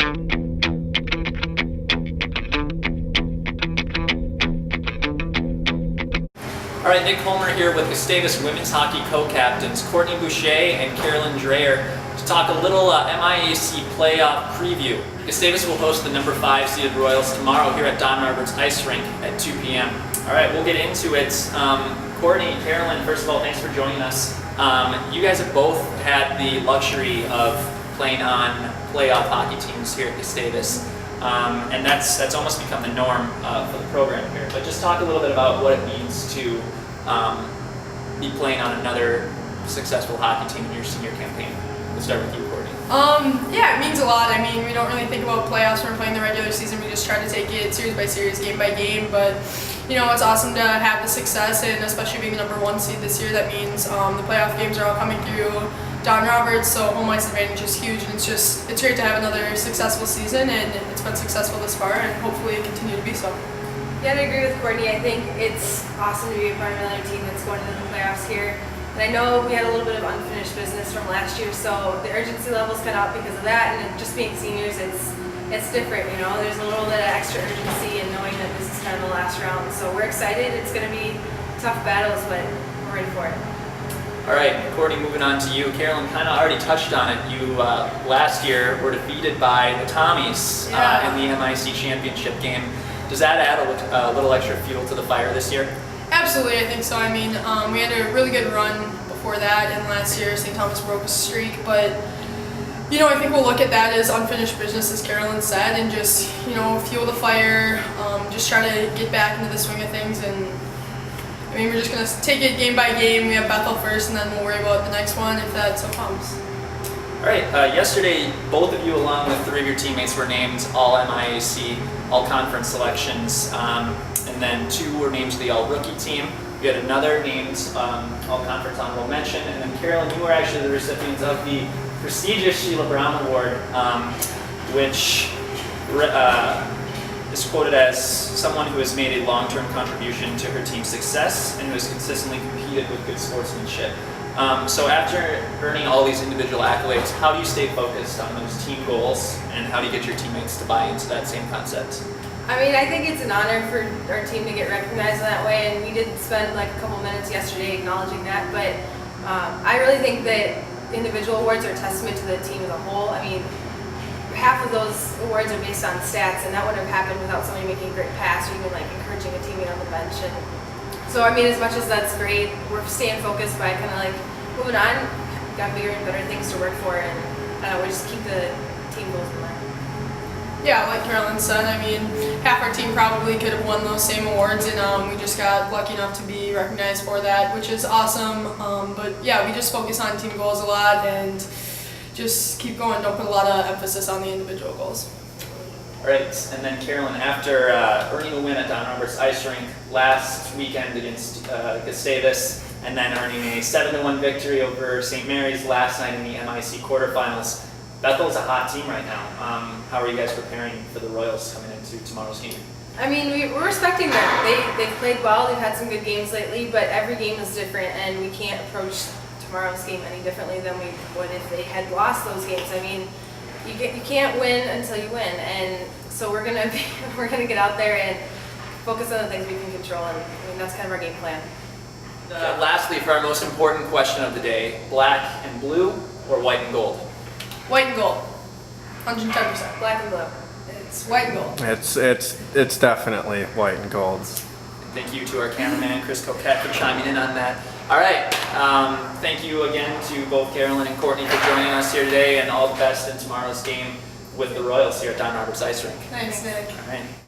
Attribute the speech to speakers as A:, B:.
A: All right, Nick Holmer here with Gustavus women's hockey co-captains Courtney Boucher and Carolyn Draayer to talk a little MIAC playoff preview. Gustavus will host the number 5 seeded Royals tomorrow here at Don Roberts Ice Rink at 2 p.m. All right, we'll get into it. Courtney, Carolyn, first of all, thanks for joining us. You guys have both had the luxury of playing on playoff hockey teams here at Gustavus. And that's almost become the norm for the program here. But just talk a little bit about what it means to be playing on another successful hockey team in your senior campaign. We'll start with you, Courtney.
B: Yeah, it means a lot. I mean, we don't really think about playoffs when we're playing the regular season. We just try to take it series by series, game by game. But, you know, it's awesome to have the success, and especially being the number 1 seed this year. That means the playoff games are all coming through Don Roberts, so home ice advantage is huge, and it's great to have another successful season, and it's been successful this far, and hopefully it continue to be so.
C: Yeah, I agree with Courtney. I think it's awesome to be a part of another team that's going to the playoffs here. And I know we had a little bit of unfinished business from last year, so the urgency level's kind of up because of that, and just being seniors, it's different, you know. There's a little bit of extra urgency in knowing that this is kind of the last round. So we're excited. It's going to be tough battles, but we're ready for it.
A: All right, Courtney, moving on to you. Carolyn kind of already touched on it. You last year were defeated by the Tommies in the MIAC championship game. Does that add a little extra fuel to the fire this year?
B: Absolutely, I think so. I mean, we had a really good run before that, and last year St. Thomas broke a streak, but you know, I think we'll look at that as unfinished business, as Carolyn said, and just, you know, fuel the fire, just try to get back into the swing of things. And I mean, we're just going to take it game by game. We have Bethel first, and then we'll worry about the next one if that so comes.
A: All right, yesterday, both of you, along with 3 of your teammates, were named All-MIAC, All-Conference selections, and then 2 were named to the All-Rookie team. We had another named All-Conference honorable mention, and then Carolyn, you were actually the recipients of the prestigious Sheila Brown Award, which is quoted as someone who has made a long-term contribution to her team's success and who has consistently competed with good sportsmanship. So after earning all these individual accolades, how do you stay focused on those team goals, and how do you get your teammates to buy into that same concept?
C: I mean, I think it's an honor for our team to get recognized in that way, and we did spend like a couple minutes yesterday acknowledging that, but I really think that individual awards are a testament to the team as a whole. I mean, half of those awards are based on stats, and that wouldn't have happened without somebody making a great pass or even like encouraging a teammate on the bench. And so, I mean, as much as that's great, we're staying focused by kind of like moving on, got bigger and better things to work for, and we just keep the team goals in mind.
B: Yeah, like Carolyn said, I mean, half our team probably could have won those same awards, and we just got lucky enough to be recognized for that, which is awesome. But yeah, we just focus on team goals a lot and just keep going. Don't put a lot of emphasis on the individual goals.
A: All right, and then Carolyn, after earning a win at Don Roberts Ice Rink last weekend against Gustavus, and then earning a 7-1 victory over St. Mary's last night in the MIAC quarterfinals, Bethel's a hot team right now. How are you guys preparing for the Royals coming into tomorrow's game?
C: I mean, we're respecting them. They've played well. They've had some good games lately, but every game is different, and we can't approach tomorrow's game any differently than we would if they had lost those games. I mean, you can't win until you win, and so we're gonna get out there and focus on the things we can control, and I mean, that's kind of our game plan.
A: Lastly, for our most important question of the day, black and blue or white and gold?
B: White and gold, 110%.
C: Black and blue.
B: It's white and gold.
D: It's definitely white and gold.
A: Thank you to our cameraman, Chris Coquette, for chiming in on that. All right, thank you again to both Carolyn and Courtney for joining us here today, and all the best in tomorrow's game with the Royals here at Don Roberts Ice Rink.
B: Thanks, Nick.
A: All right.